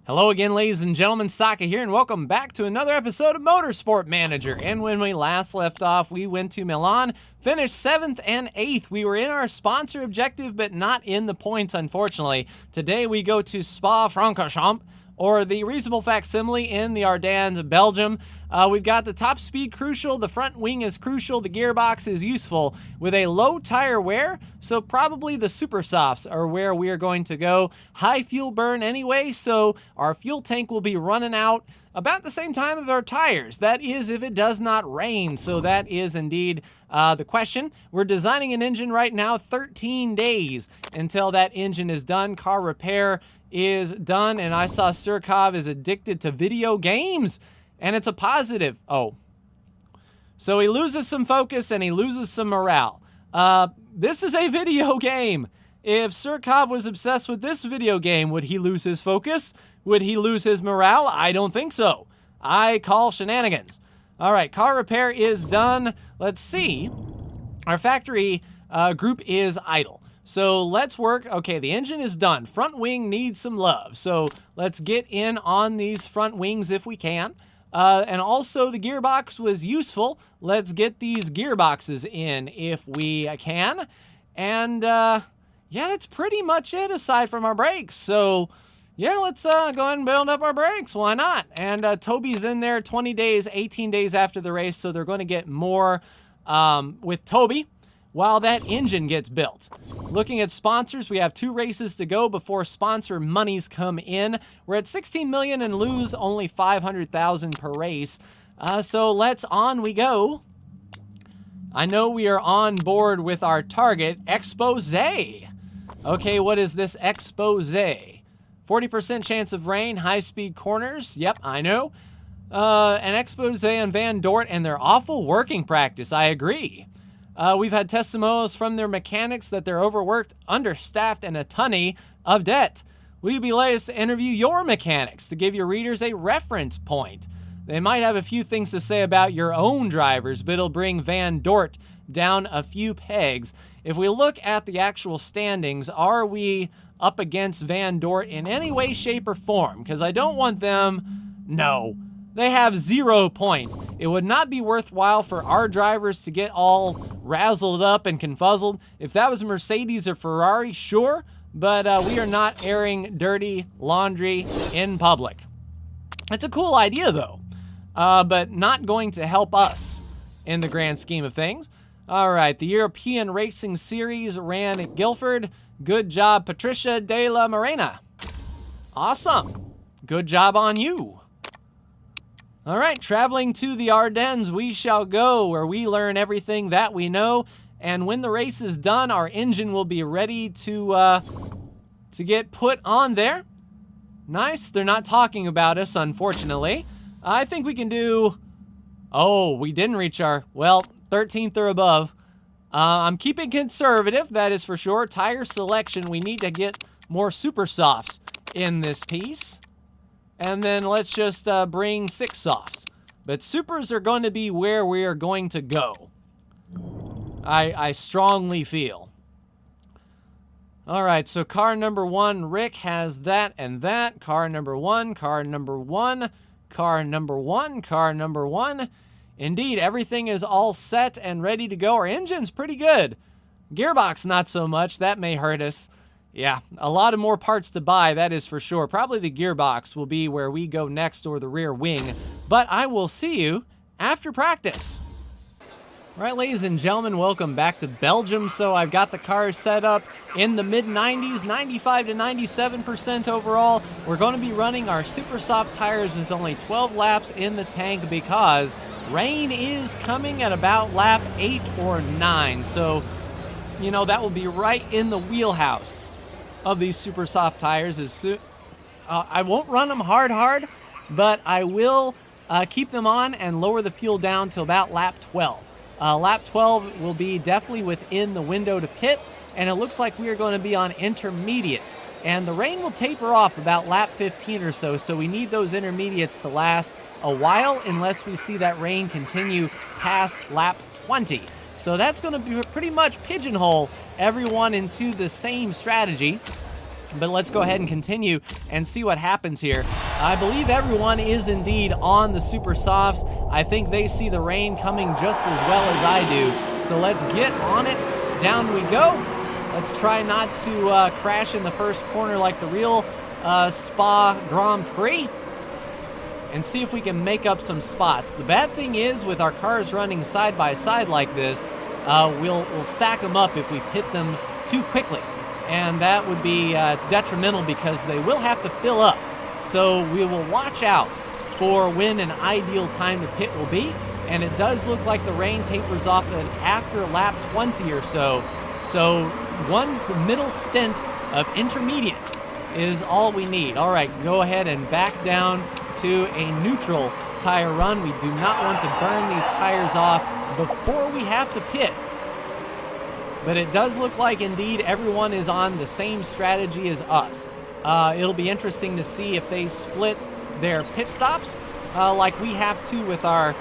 Hello again, ladies and gentlemen, Saka here, and welcome back to another episode of Motorsport Manager. And when we last left off, we went to Milan, finished 7th and 8th. We were in our sponsor objective, but not in the points, unfortunately. Today we go to Spa-Francorchamps, or the reasonable facsimile in the Ardennes, Belgium. We've got the top speed crucial, the front wing is crucial, the gearbox is useful with a low tire wear, so probably the super softs are where we are going to go. High fuel burn anyway, so our fuel tank will be running out about the same time of our tires. That is if it does not rain, so that is indeed the question. We're designing an engine right now, 13 days until that engine is done. Car repair is done, and I saw Surkov is addicted to video games, and it's a positive. Oh. So he loses some focus and he loses some morale. This is a video game. If Surkov was obsessed with this video game, would he lose his focus? Would he lose his morale? I don't think so. I call shenanigans. All right, car repair is done. Let's see. Our factory group is idle. So let's work. Okay, the engine is done. Front wing needs some love. So let's get in on these front wings if we can. And also the gearbox was useful. Let's get these gearboxes in if we can. And yeah, that's pretty much it aside from our brakes. So yeah, let's go ahead and build up our brakes. Why not? And Toby's in there 20 days, 18 days after the race. So they're going to get more with Toby while that engine gets built. Looking at sponsors, we have 2 races to go before sponsor monies come in. We're at 16 million and lose only 500,000 per race. So let's on we go. I know we are on board with our target, expose. Okay, what is this expose? 40% chance of rain, high-speed corners. Yep, I know. An expose on Van Dort and their awful working practice. I agree. We've had testimonials from their mechanics that they're overworked, understaffed, and a tonny of debt. Will you be latest to interview your mechanics to give your readers a reference point? They might have a few things to say about your own drivers, but it'll bring Van Dort down a few pegs. If we look at the actual standings, are we up against Van Dort in any way, shape, or form? Because I don't want them... No. They have 0 points. It would not be worthwhile for our drivers to get all razzled up and confuzzled. If that was a Mercedes or Ferrari, sure, but we are not airing dirty laundry in public. It's a cool idea, though, but not going to help us in the grand scheme of things. All right, the European Racing Series ran at Guildford. Good job, Patricia de la Morena. Awesome. Good job on you. All right, traveling to the Ardennes, we shall go, where we learn everything that we know. And when the race is done, our engine will be ready to get put on there. Nice. They're not talking about us, unfortunately. I think we can do... Oh, we didn't reach our... Well, 13th or above. I'm keeping conservative, that is for sure. Tire selection, we need to get more super softs in this piece. And then let's just bring 6 softs. But supers are going to be where we are going to go. I strongly feel. All right, so car number 1, Rick has that and that. Car number 1, car number 1, car number 1, car number 1. Indeed, everything is all set and ready to go. Our engine's pretty good. Gearbox, not so much. That may hurt us. Yeah, a lot of more parts to buy, that is for sure. Probably the gearbox will be where we go next, or the rear wing. But I will see you after practice. All right, ladies and gentlemen, welcome back to Belgium. So I've got the cars set up in the mid-90s, 95 to 97% overall. We're going to be running our super soft tires with only 12 laps in the tank because rain is coming at about lap 8 or 9. So, you know, that will be right in the wheelhouse of these super soft tires. I won't run them hard, but I will keep them on and lower the fuel down to about lap 12. Lap 12 will be definitely within the window to pit, and it looks like we are going to be on intermediates. And the rain will taper off about lap 15 or so, so we need those intermediates to last a while unless we see that rain continue past lap 20. So that's going to be pretty much pigeonhole everyone into the same strategy. But let's go ahead and continue and see what happens here. I believe everyone is indeed on the super softs. I think they see the rain coming just as well as I do. So let's get on it. Down we go. Let's try not to crash in the first corner like the real Spa Grand Prix, and see if we can make up some spots. The bad thing is, with our cars running side by side like this, we'll stack them up if we pit them too quickly. And that would be detrimental because they will have to fill up. So we will watch out for when an ideal time to pit will be. And it does look like the rain tapers off after lap 20 or so. So one middle stint of intermediates is all we need. All right, go ahead and back down to a neutral tire run. We do not want to burn these tires off before we have to pit. But it does look like, indeed, everyone is on the same strategy as us. It'll be interesting to see if they split their pit stops like we have to with our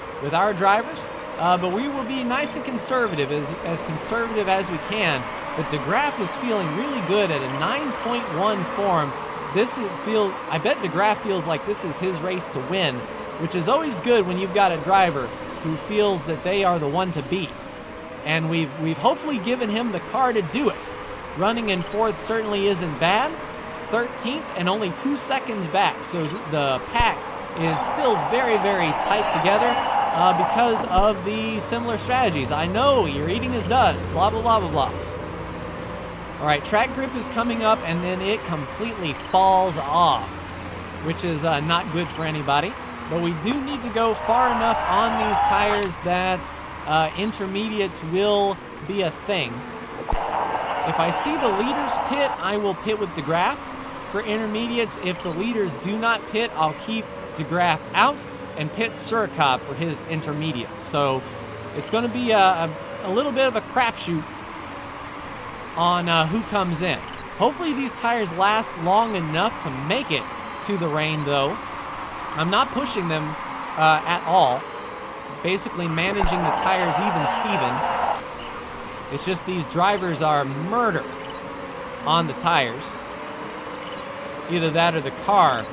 drivers. But we will be nice and conservative, as conservative as we can. But DeGraff is feeling really good at a 9.1 form. I bet DeGraff feels like this is his race to win, which is always good when you've got a driver who feels that they are the one to beat. And we've hopefully given him the car to do it. Running in 4th certainly isn't bad. 13th and only 2 seconds back. So the pack is still very, very tight together because of the similar strategies. I know, you're eating his dust, blah, blah, blah, blah, blah. All right, track grip is coming up, and then it completely falls off, which is not good for anybody. But we do need to go far enough on these tires that intermediates will be a thing. If I see the leaders pit, I will pit with DeGraff. For intermediates, if the leaders do not pit, I'll keep DeGraff out and pit Surikov for his intermediates. So it's going to be a little bit of a crapshoot on who comes in. Hopefully these tires last long enough to make it to the rain, though. I'm not pushing them at all. Basically managing the tires even Steven. It's just these drivers are murder on the tires. Either that or the car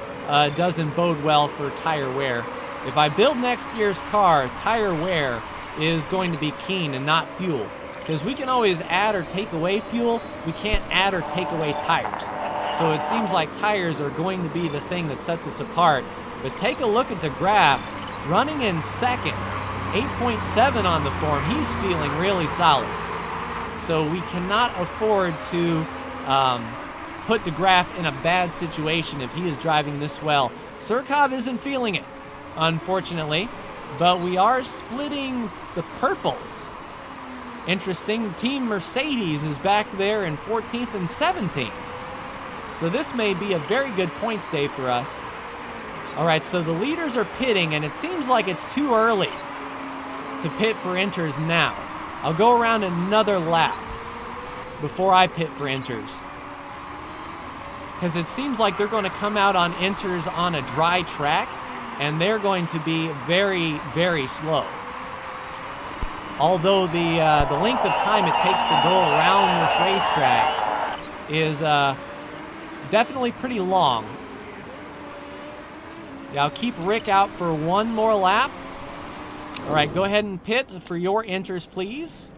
doesn't bode well for tire wear. If I build next year's car, tire wear is going to be keen and not fuel. Because we can always add or take away fuel, we can't add or take away tires. So it seems like tires are going to be the thing that sets us apart. But take a look at DeGraff running in 2nd, 8.7 on the form. He's feeling really solid. So we cannot afford to put DeGraff in a bad situation if he is driving this well. Surikov isn't feeling it, unfortunately, but we are splitting the purples. Interesting, Team Mercedes is back there in 14th and 17th. So this may be a very good points day for us. All right, so the leaders are pitting, and it seems like it's too early to pit for inters now. I'll go around another lap before I pit for inters, because it seems like they're going to come out on inters on a dry track, and they're going to be very, very slow. Although the length of time it takes to go around this racetrack is definitely pretty long. Yeah, I'll keep Rick out for one more lap. All right, go ahead and pit for your inters, please.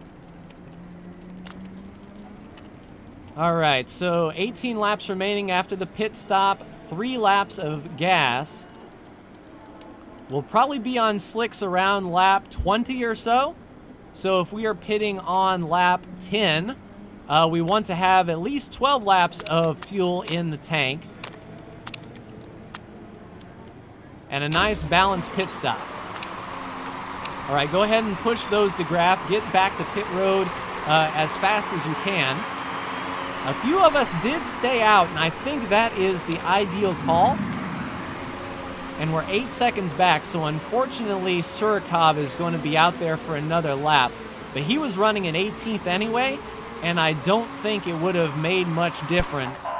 All right, so 18 laps remaining after the pit stop, 3 laps of gas. We'll probably be on slicks around lap 20 or so. So if we are pitting on lap 10, we want to have at least 12 laps of fuel in the tank. And a nice balanced pit stop. All right, go ahead and push those DeGraff. Get back to pit road as fast as you can. A few of us did stay out, and I think that is the ideal call. And we're 8 seconds back, so unfortunately Surikov is going to be out there for another lap. But he was running in 18th anyway, and I don't think it would have made much difference.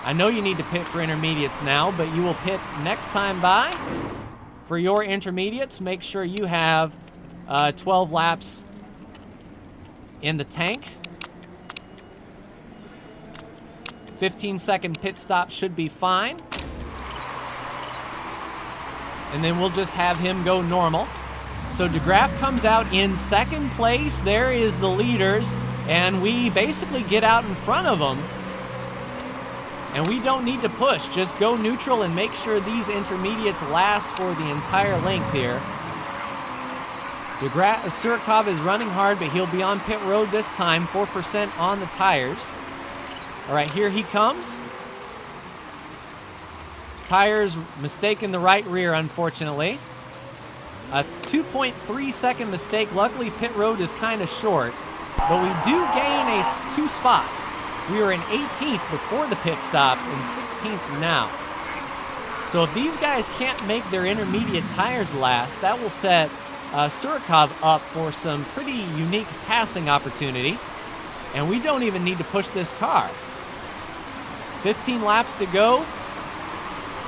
I know you need to pit for intermediates now, but you will pit next time by. For your intermediates, make sure you have 12 laps in the tank. 15-second pit stop should be fine. And then we'll just have him go normal. So DeGraff comes out in second place. There is the leaders. And we basically get out in front of them. And we don't need to push. Just go neutral and make sure these intermediates last for the entire length here. Surikov is running hard, but he'll be on pit road this time. 4% on the tires. All right, here he comes. Tires mistaken the right rear, unfortunately. A 2.3 second mistake. Luckily, pit road is kind of short, but we do gain 2 spots. We were in 18th before the pit stops and 16th now. So if these guys can't make their intermediate tires last, that will set Surikov up for some pretty unique passing opportunity. And we don't even need to push this car. 15 laps to go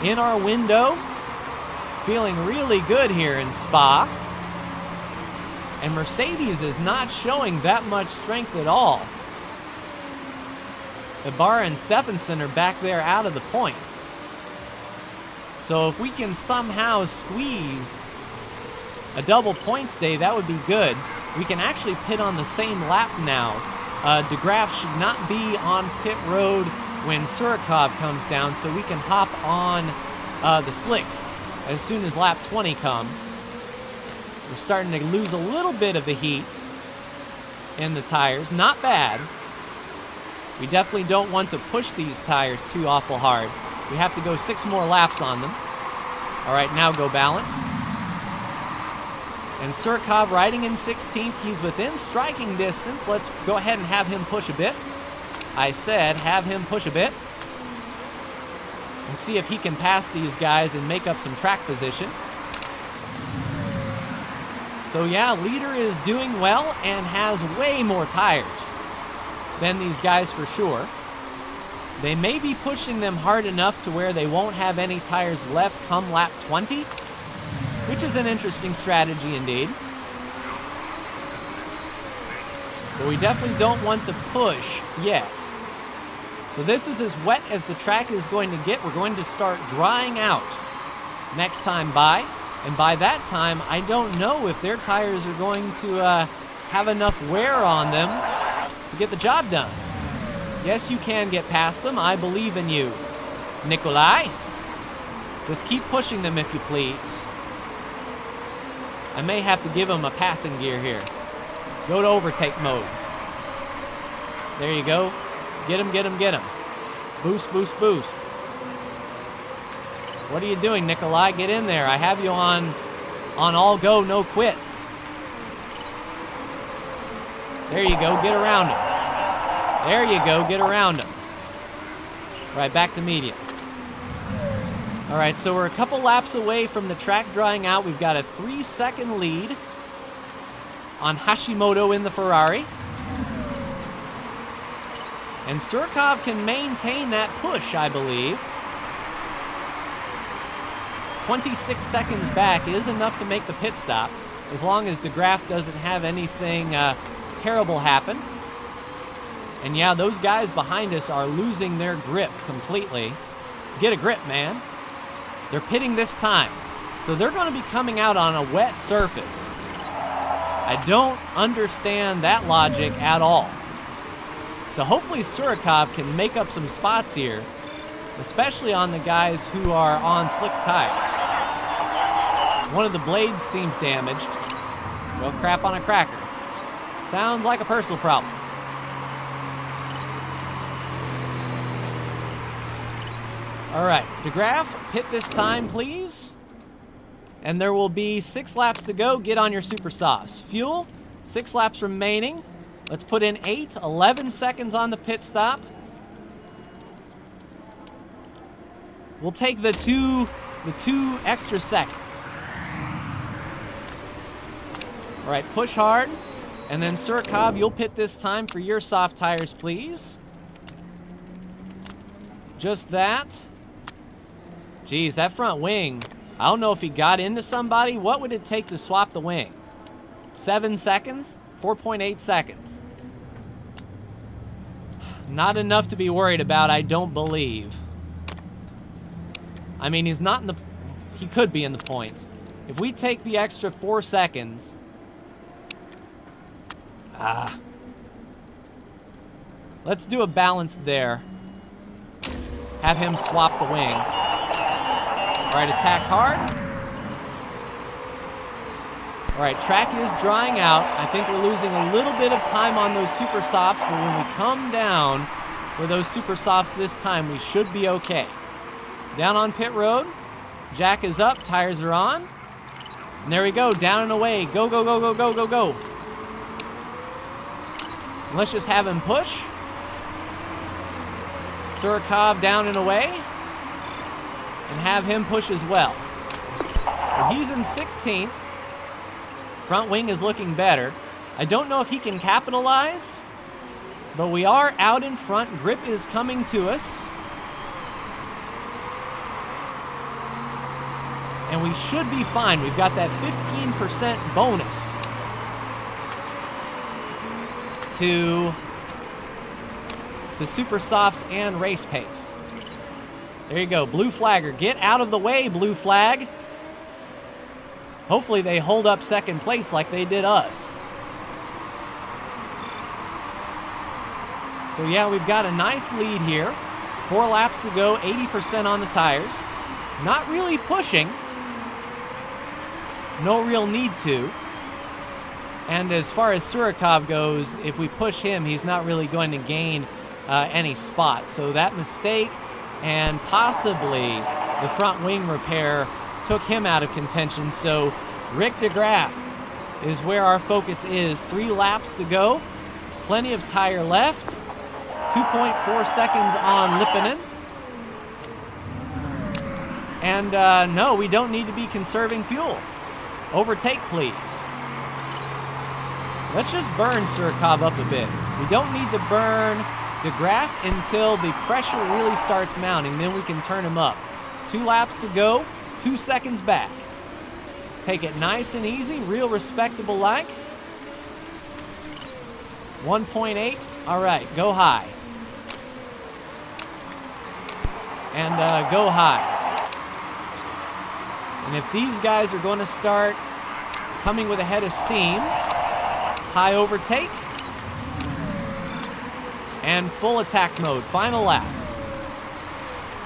in our window. Feeling really good here in Spa. And Mercedes is not showing that much strength at all. Ibarra and Stephenson are back there out of the points. So if we can somehow squeeze a double points day, that would be good. We can actually pit on the same lap now. DeGraff should not be on pit road when Surikov comes down, so we can hop on the slicks as soon as lap 20 comes. We're starting to lose a little bit of the heat in the tires. Not bad. We definitely don't want to push these tires too awful hard. We have to go 6 more laps on them. All right, now go balanced. And Surikov riding in 16th. He's within striking distance. Let's go ahead and have him push a bit. I said have him push a bit. And see if he can pass these guys and make up some track position. So yeah, leader is doing well and has way more tires than these guys for sure. They may be pushing them hard enough to where they won't have any tires left come lap 20, which is an interesting strategy indeed. But we definitely don't want to push yet. So this is as wet as the track is going to get. We're going to start drying out next time by. And by that time, I don't know if their tires are going to have enough wear on them to get the job done. Yes, you can get past them. I believe in you, Nikolai. Just keep pushing them if you please. I may have to give him a passing gear here. Go to overtake mode. There you go. Get him, get him, get him. Boost, boost, boost. What are you doing, Nikolai? Get in there. I have you on all go, no quit. There you go. Get around him. There you go. Get around him. All right, back to medium. All right, so we're a couple laps away from the track drying out. We've got a 3-second lead on Hashimoto in the Ferrari. And Surikov can maintain that push, I believe. 26 seconds back is enough to make the pit stop, as long as DeGraff doesn't have anything terrible happen. And yeah, those guys behind us are losing their grip completely. Get a grip, man. They're pitting this time, so they're going to be coming out on a wet surface. I don't understand that logic at all. So hopefully Surikov can make up some spots here, especially on the guys who are on slick tires. One of the blades seems damaged. Well, crap on a cracker. Sounds like a personal problem. All right, DeGraff, pit this time, please. And there will be 6 laps to go. Get on your super sauce. Fuel, 6 laps remaining. Let's put in 8, 11 seconds on the pit stop. We'll take the two extra seconds. All right, push hard. And then Surikov, you'll pit this time for your soft tires, please. Just that. Geez, that front wing. I don't know if he got into somebody. What would it take to swap the wing? 7 seconds? 4.8 seconds. Not enough to be worried about, I don't believe. I mean, he's not in the... He could be in the points. If we take the extra 4 seconds... Let's do a balance there. Have him swap the wing. All right, attack hard. All right, track is drying out. I think we're losing a little bit of time on those super softs, but when we come down for those super softs this time, we should be okay. Down on pit road. Jack is up, tires are on. And there we go, down and away. Go, go, go, go, go, go, go. And let's just have him push. Surikov down and away. And have him push as well. So he's in 16th. Front wing is looking better. I don't know if he can capitalize, but we are out in front. Grip is coming to us. And we should be fine. We've got that 15% bonus to super softs and race pace. There you go, blue flagger. Get out of the way, blue flag. Hopefully they hold up second place like they did us. So yeah, we've got a nice lead here. 4 laps to go, 80% on the tires. Not really pushing. No real need to. And as far as Surikov goes, if we push him, he's not really going to gain any spots. So that mistake and possibly the front wing repair took him out of contention. So Rick DeGraff is where our focus is. 3 laps to go. Plenty of tire left. 2.4 seconds on Lippinen. And no, we don't need to be conserving fuel. Overtake, please. Let's just burn Surikov up a bit. We don't need to burn DeGraff until the pressure really starts mounting. Then we can turn him up. 2 laps to go. 2 seconds back. Take it nice and easy. Real respectable like. 1.8. All right, go high. And go high. And if these guys are going to start coming with a head of steam, high overtake, and full attack mode, final lap.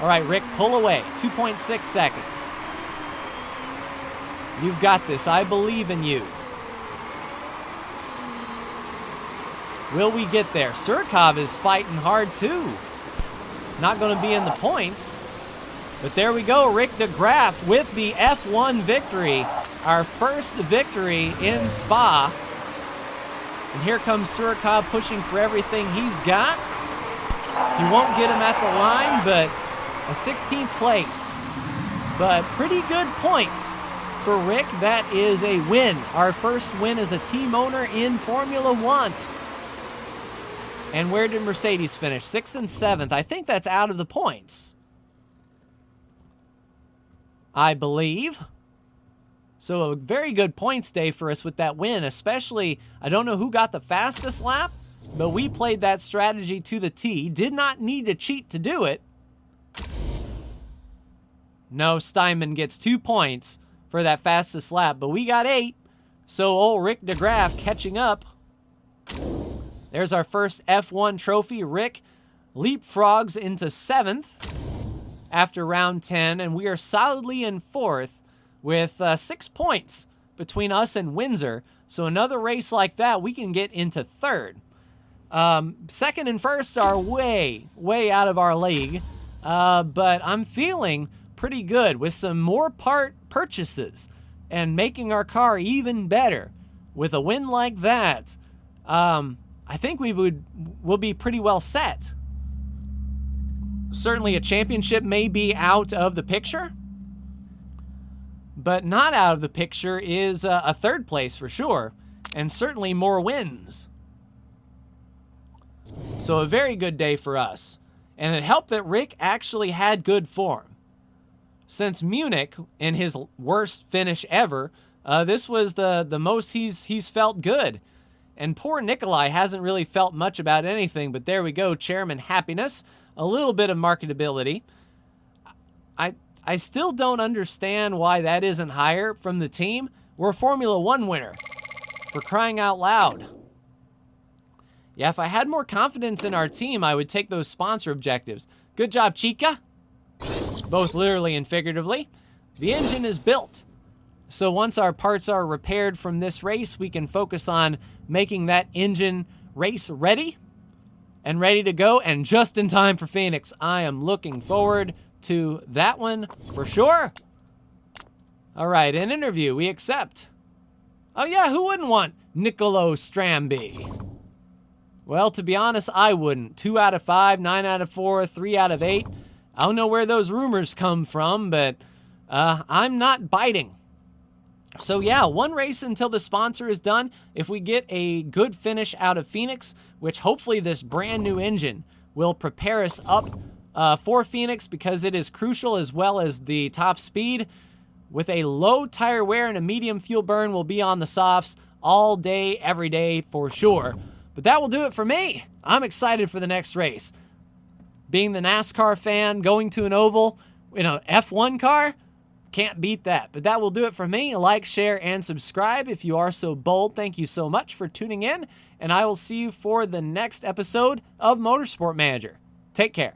All right, Rick, pull away, 2.6 seconds. You've got this, I believe in you. Will we get there? Surikov is fighting hard too. Not going to be in the points. But there we go, Rick DeGraff with the F1 victory. Our first victory in Spa. And here comes Surikov pushing for everything he's got. He won't get him at the line, but a 16th place. But pretty good points for Rick. That is a win. Our first win as a team owner in Formula One. And where did Mercedes finish? 6th and 7th. I think that's out of the points, I believe. So a very good points day for us with that win, especially, I don't know who got the fastest lap, but we played that strategy to the T. Did not need to cheat to do it. No, Steinman gets 2 points for that fastest lap, but we got 8. So old Rick DeGraff catching up. There's our first F1 trophy. Rick leapfrogs into 7th after round 10, and we are solidly in 4th with 6 points between us and Windsor. So another race like that, we can get into 3rd. 2nd and 1st are way, way out of our league, but I'm feeling pretty good with some more part purchases and making our car even better. With a win like that, I think we'll be pretty well set. Certainly a championship may be out of the picture, but not out of the picture is a 3rd place for sure, and certainly more wins. So a very good day for us. And it helped that Rick actually had good form. Since Munich, in his worst finish ever, this was the most he's felt good. And poor Nikolai hasn't really felt much about anything, but there we go, chairman happiness, a little bit of marketability. I still don't understand why that isn't higher from the team. We're a Formula 1 winner, for crying out loud. Yeah, if I had more confidence in our team, I would take those sponsor objectives. Good job, Chica. Both literally and figuratively. The engine is built. So once our parts are repaired from this race, we can focus on making that engine race ready and ready to go, and just in time for Phoenix. I am looking forward to that one for sure. All right, an interview, we accept. Oh yeah, who wouldn't want Nicolo Stramby? Well, to be honest, I wouldn't. 2 out of 5, 9 out of 4, 3 out of 8. I don't know where those rumors come from, but I'm not biting. So yeah, one race until the sponsor is done. If we get a good finish out of Phoenix, which hopefully this brand new engine will prepare us up for Phoenix, because it is crucial, as well as the top speed. With a low tire wear and a medium fuel burn, we'll be on the softs all day, every day for sure. But that will do it for me. I'm excited for the next race. Being the NASCAR fan, going to an oval in an F1 car, can't beat that. But that will do it for me. Like, share, and subscribe if you are so bold. Thank you so much for tuning in, and I will see you for the next episode of Motorsport Manager. Take care.